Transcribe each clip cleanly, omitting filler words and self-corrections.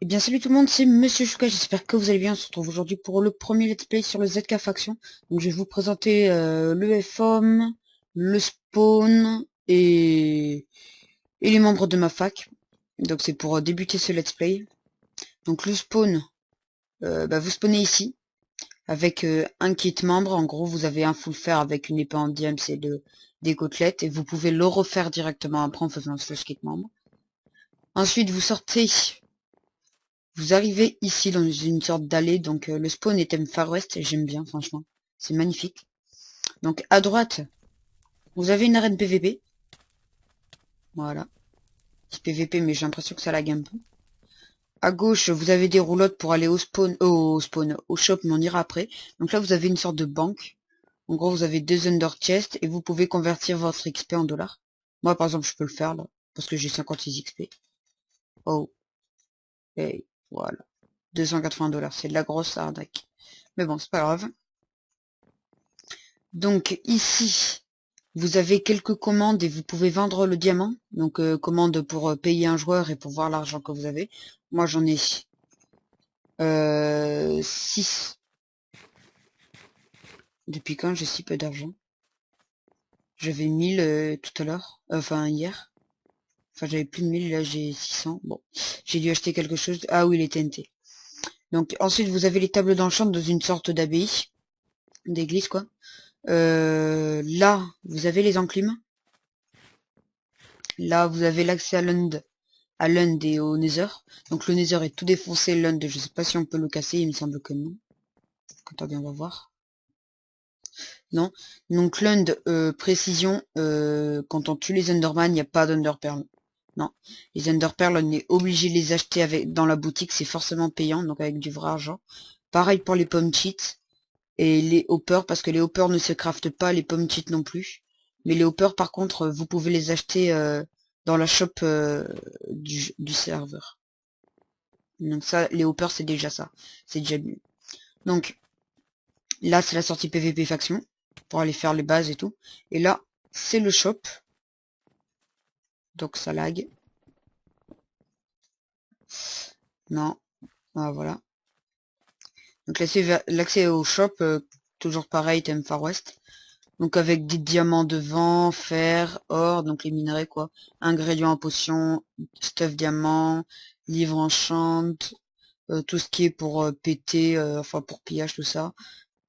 Eh bien salut tout le monde, c'est Monsieur Chouka, j'espère que vous allez bien. On se retrouve aujourd'hui pour le premier let's play sur le ZK Faction. Donc je vais vous présenter le FOM, le spawn et les membres de ma fac. Donc c'est pour débuter ce let's play. Donc le spawn, vous spawnez ici avec un kit membre. En gros vous avez un full fer avec une épée en diams et des côtelettes. Et vous pouvez le refaire directement après en faisant un slash kit membre. Ensuite vous sortez. Vous arrivez ici dans une sorte d'allée, donc le spawn est thème Far West, et j'aime bien franchement, c'est magnifique. Donc à droite, vous avez une arène PVP, voilà, petit PVP mais j'ai l'impression que ça lag un peu. À gauche, vous avez des roulottes pour aller au shop, mais on ira après. Donc là, vous avez une sorte de banque. En gros, vous avez deux Under Chest et vous pouvez convertir votre XP en dollars. Moi, par exemple, je peux le faire là, parce que j'ai 56 XP. Oh, hey, voilà. 280 dollars, c'est de la grosse arnaque. Mais bon, c'est pas grave. Donc ici, vous avez quelques commandes et vous pouvez vendre le diamant. Donc commande pour payer un joueur et pour voir l'argent que vous avez. Moi j'en ai 6. Depuis quand j'ai si peu d'argent? J'avais 1000 tout à l'heure, enfin hier. Enfin j'avais plus de 1000, là j'ai 600. Bon, j'ai dû acheter quelque chose. Ah oui, les TNT. Donc ensuite vous avez les tables d'enchant dans une sorte d'abbaye, d'église quoi. Là, vous avez les enclumes. Là, vous avez l'accès à Lund et au Nether. Donc le Nether est tout défoncé, Lund, je sais pas si on peut le casser, il me semble que non. Attendez, on va voir. Non. Donc Lund, précision, quand on tue les Enderman, il n'y a pas d'Enderpearl. Non. Les Enderpearl, on est obligé de les acheter avec dans la boutique, c'est forcément payant, donc avec du vrai argent. Pareil pour les pommes cheats et les hoppers, parce que les hoppers ne se craftent pas, les pommes cheats non plus. Mais les hoppers, par contre, vous pouvez les acheter dans la shop du serveur. Donc ça, les hoppers, c'est déjà ça. C'est déjà mieux. Donc là, c'est la sortie PVP faction pour aller faire les bases et tout. Et là, c'est le shop. Donc ça lag. Non. Ah, voilà. Donc l'accès au shop, toujours pareil, thème Far West. Donc avec des diamants devant, fer, or, donc les minerais quoi. Ingrédients en potion, stuff diamant, livre enchant, tout ce qui est pour péter, enfin pour pillage, tout ça.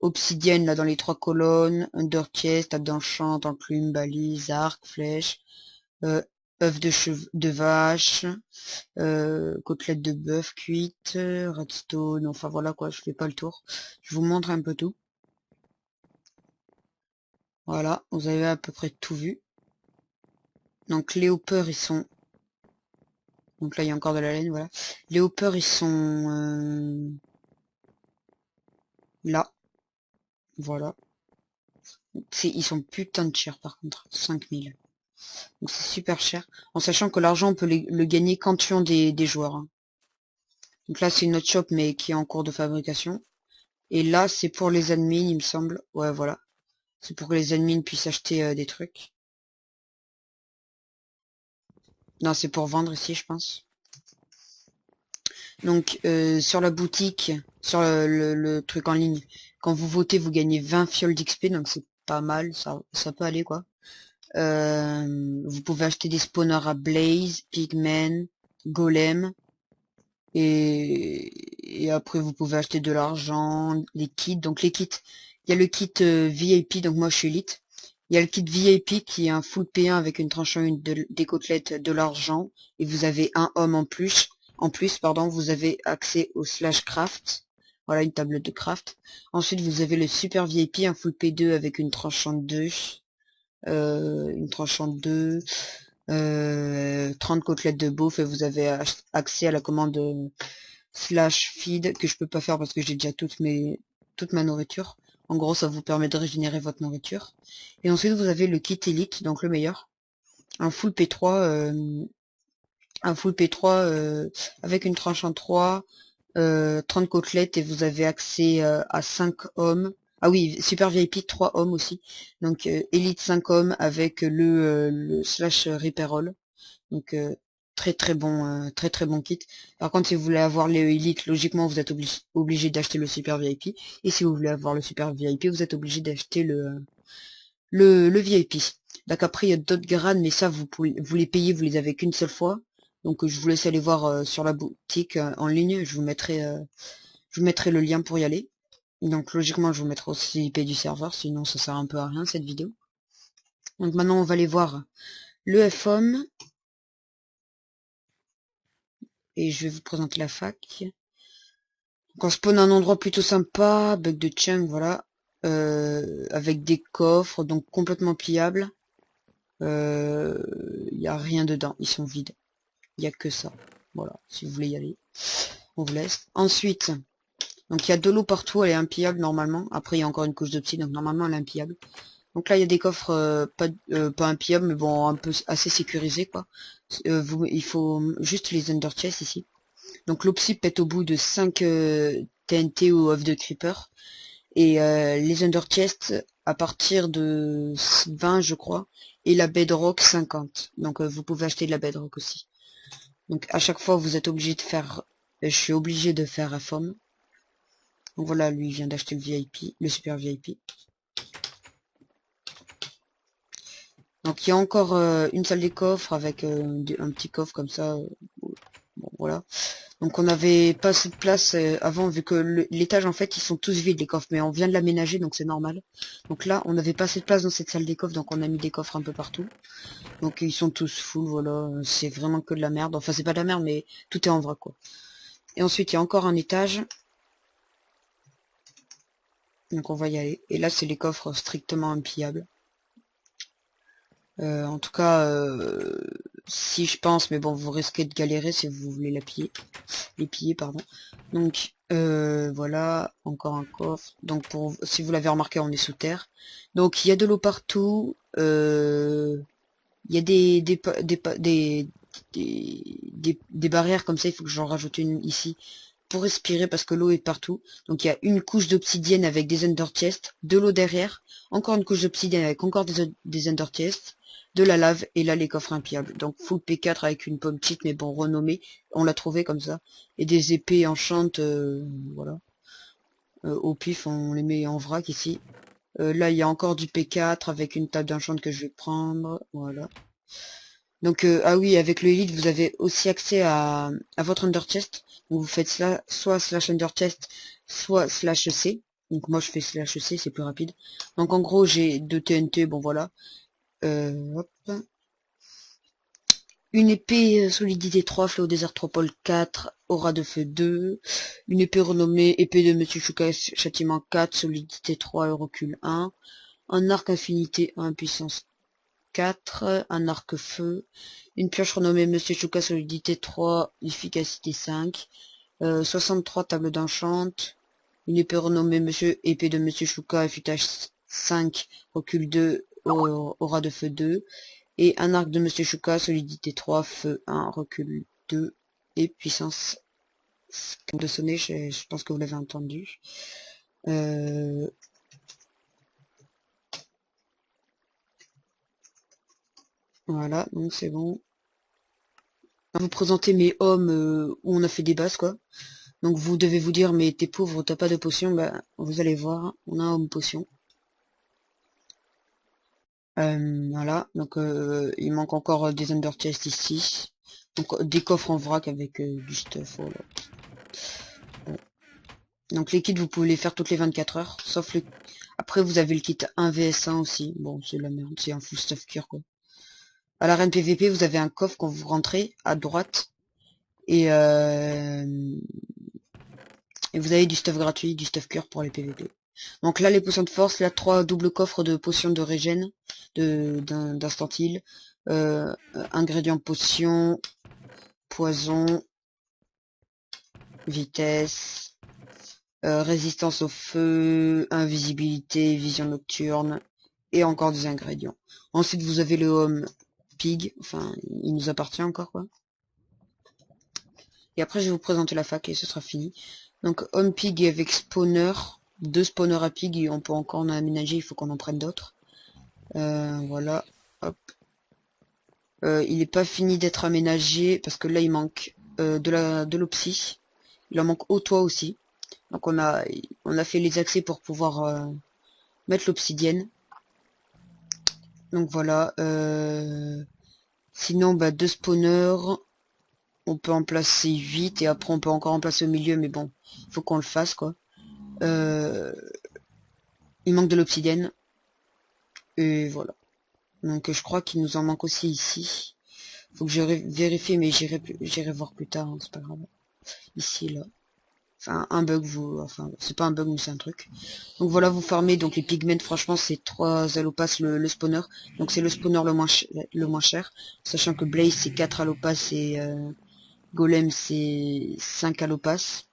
Obsidienne là dans les trois colonnes, under chest, table d'enchant, enclume, balise, arc, flèche, euh, œuf de vache, côtelette de bœuf cuite, redstone, enfin voilà quoi, je fais pas le tour. Je vous montre un peu tout. Voilà, vous avez à peu près tout vu. Donc les hoppers ils sont... Donc là il y a encore de la laine, voilà. Les hoppers ils sont là, voilà. Ils sont putain de chers par contre, 5000. Donc c'est super cher. En sachant que l'argent on peut le gagner qu'en tuant des joueurs, hein. Donc là c'est une autre shop mais qui est en cours de fabrication. Et là c'est pour les admins il me semble. Ouais voilà. C'est pour que les admins puissent acheter des trucs. Non c'est pour vendre ici je pense. Donc sur la boutique, sur le truc en ligne, quand vous votez, vous gagnez 20 fioles d'XP, donc c'est pas mal, ça peut aller quoi. Vous pouvez acheter des spawners à Blaze, Pigman, Golem, et après vous pouvez acheter de l'argent, les kits. Donc les kits, il y a le kit VIP, donc moi je suis élite. Il y a le kit VIP qui est un full P1 avec une tranche en une des côtelettes, de l'argent, et vous avez un homme en plus. En plus, pardon, vous avez accès au slash craft. Voilà une table de craft. Ensuite, vous avez le super VIP, un full P2 avec une tranche en 2. Une tranche en 2. 30 côtelettes de bouffe et vous avez accès à la commande slash feed que je peux pas faire parce que j'ai déjà toute ma nourriture. En gros, ça vous permet de régénérer votre nourriture. Et ensuite, vous avez le kit élite, donc le meilleur. Un full P3, un full P3 avec une tranche en 3, 30 côtelettes et vous avez accès à 5 hommes. Ah oui, super VIP, 3 hommes aussi. Donc élite 5 hommes avec le slash repairall. Donc très très bon kit. Par contre, si vous voulez avoir les Elite, logiquement vous êtes obligé d'acheter le Super VIP. Et si vous voulez avoir le Super VIP, vous êtes obligé d'acheter le VIP. Donc après il y a d'autres grades, mais ça vous les payez, vous les avez qu'une seule fois. Donc je vous laisse aller voir sur la boutique en ligne, je vous mettrai le lien pour y aller. Donc logiquement je vous mettrai aussi l'IP du serveur, sinon ça sert un peu à rien cette vidéo. Donc maintenant on va aller voir le FOM et je vais vous présenter la fac. Donc on spawn à un endroit plutôt sympa, bug de chunk, voilà, avec des coffres donc complètement pliables. Il n'y a rien dedans, ils sont vides. Il n'y a que ça. Voilà, si vous voulez y aller, on vous laisse. Ensuite, donc il y a de l'eau partout, elle est impillable normalement. Après il y a encore une couche de psy, donc normalement elle est impillable. Donc là il y a des coffres pas impillables, mais bon un peu assez sécurisés quoi. Il faut juste les under chest ici. Donc l'opsy pète au bout de 5 TNT ou œufs de creeper. Et les under chest à partir de 20 je crois. Et la bedrock 50. Donc vous pouvez acheter de la bedrock aussi. Donc à chaque fois vous êtes obligé de faire. Je suis obligé de faire un forme. Donc voilà, lui il vient d'acheter le VIP, le super VIP. Donc il y a encore une salle des coffres avec un petit coffre comme ça. Bon voilà. Donc on avait pas assez de place avant vu que l'étage en fait ils sont tous vides les coffres, mais on vient de l'aménager donc c'est normal. Donc là on n'avait pas assez de place dans cette salle des coffres, donc on a mis des coffres un peu partout. Donc ils sont tous full, voilà, c'est vraiment que de la merde. Enfin c'est pas de la merde mais tout est en vrac quoi. Et ensuite il y a encore un étage. Donc on va y aller. Et là c'est les coffres strictement impillables. En tout cas, si je pense, mais bon, vous risquez de galérer si vous voulez les piller, pardon. Donc voilà, encore un coffre. Donc si vous l'avez remarqué, on est sous terre. Donc il y a de l'eau partout. Il y a des barrières comme ça. Il faut que j'en rajoute une ici pour respirer parce que l'eau est partout. Donc il y a une couche d'obsidienne avec des ender chests, de l'eau derrière, encore une couche d'obsidienne avec encore des ender chests, de la lave et là les coffres impillables. Donc full P4 avec une pomme petite mais bon renommée, on l'a trouvé comme ça. Et des épées enchantes, voilà. Au pif on les met en vrac ici. Là il y a encore du P4 avec une table d'enchant que je vais prendre, voilà. Donc ah oui, avec le Elite, vous avez aussi accès à votre Under Chest. Donc vous faites cela, soit slash Under Chest, soit slash C. Donc moi je fais slash C, c'est plus rapide. Donc en gros j'ai 2 TNT, bon voilà. Hop. Une épée solidité 3, Fléau Désert 3 4, Aura de feu 2. Une épée renommée, épée de Monsieur Chouka, châtiment 4, solidité 3 et recul 1. Un arc infinité 1, puissance 4, un arc feu, une pioche renommée Monsieur Chouka, solidité 3, efficacité 5, 63 tables d'enchant, une épée renommée épée de Monsieur Chouka, affûtage 5, recul 2, aura de feu 2, et un arc de Monsieur Chouka, solidité 3, feu 1, recul 2, et puissance de sonner, je pense que vous l'avez entendu. Voilà, donc c'est bon. Je vais vous présenter mes hommes où on a fait des bases quoi. Donc vous devez vous dire mais t'es pauvre, t'as pas de potion, bah vous allez voir, on a un homme potion. Voilà, donc il manque encore des under chests ici. Donc des coffres en vrac avec du stuff, voilà. Donc les kits vous pouvez les faire toutes les 24 heures, sauf le. Après vous avez le kit 1 vs 1 aussi. Bon c'est la merde, c'est un full stuff cure quoi. À l'arène PVP vous avez un coffre quand vous rentrez à droite. Et vous avez du stuff gratuit, du stuff cure pour les PVP. Donc là les potions de force, là 3 doubles coffres de potions de régène, d'instant heal, ingrédients potions, poison, vitesse, résistance au feu, invisibilité, vision nocturne, et encore des ingrédients. Ensuite vous avez le home pig, enfin il nous appartient encore quoi. Et après je vais vous présenter la fac et ce sera fini. Donc home pig avec spawner, 2 spawners à pig, et on peut encore en aménager, il faut qu'on en prenne d'autres. Voilà, hop. Il n'est pas fini d'être aménagé parce que là il manque de l'opsie. Il en manque au toit aussi. Donc on a fait les accès pour pouvoir mettre l'obsidienne. Donc voilà. Sinon, bah, deux spawners. On peut en placer 8 et après on peut encore en placer au milieu, mais bon, il faut qu'on le fasse quoi. Il manque de l'obsidienne. Et voilà. Donc je crois qu'il nous en manque aussi ici. Faut que je vérifie, mais j'irai voir plus tard, hein, c'est pas grave. Ici, là. Enfin, un bug, enfin, c'est pas un bug, mais c'est un truc. Donc voilà, vous farmez, donc les pigments, franchement, c'est 3 allopas le spawner. Donc c'est le spawner le moins cher. Sachant que Blaze, c'est 4 allopas et Golem, c'est 5 allopas.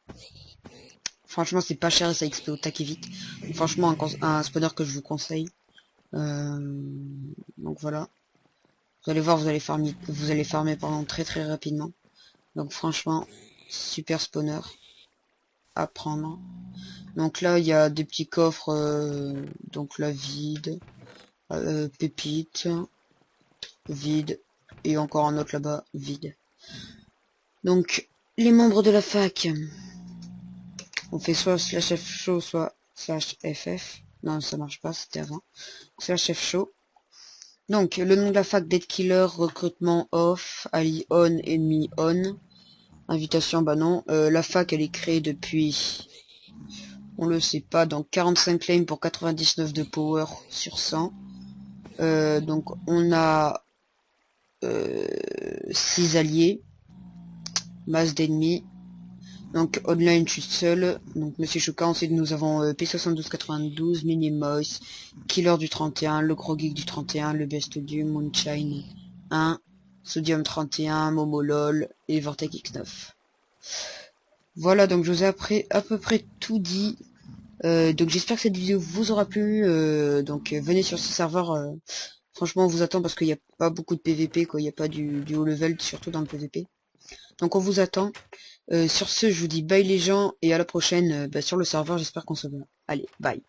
Franchement, c'est pas cher et ça XP au taquet vite. Donc, franchement, un spawner que je vous conseille. Donc voilà. Vous allez voir, vous allez farmer pendant très rapidement. Donc franchement, super spawner à prendre. Donc là, il y a des petits coffres, donc là, vide, pépite, vide, et encore un autre là-bas, vide. Donc, les membres de la fac, on fait soit slash F show, soit slash FF. Non, ça marche pas, c'était avant. Slash F show. Donc, le nom de la fac, Dead Killer, recrutement off, ally on, ennemi on. Invitation, bah non. La fac, elle est créée depuis, on le sait pas, donc 45 claims pour 99 de power sur 100. Donc, on a 6 alliés, masse d'ennemis. Donc, online, je suis seul. Donc, Monsieur Choca, ensuite, nous avons P7292, Minimoys, Killer du 31, le Gros Geek du 31, le Best du Moonshine 1, Sodium 31, Momolol et Vortex X9. Voilà, donc je vous ai après à peu près tout dit. Donc j'espère que cette vidéo vous aura plu. Donc venez sur ce serveur. Franchement, on vous attend parce qu'il n'y a pas beaucoup de PVP, quoi. Il n'y a pas du haut level, surtout dans le PVP. Donc on vous attend. Sur ce, je vous dis bye les gens et à la prochaine bah, sur le serveur. J'espère qu'on se voit. Allez, bye.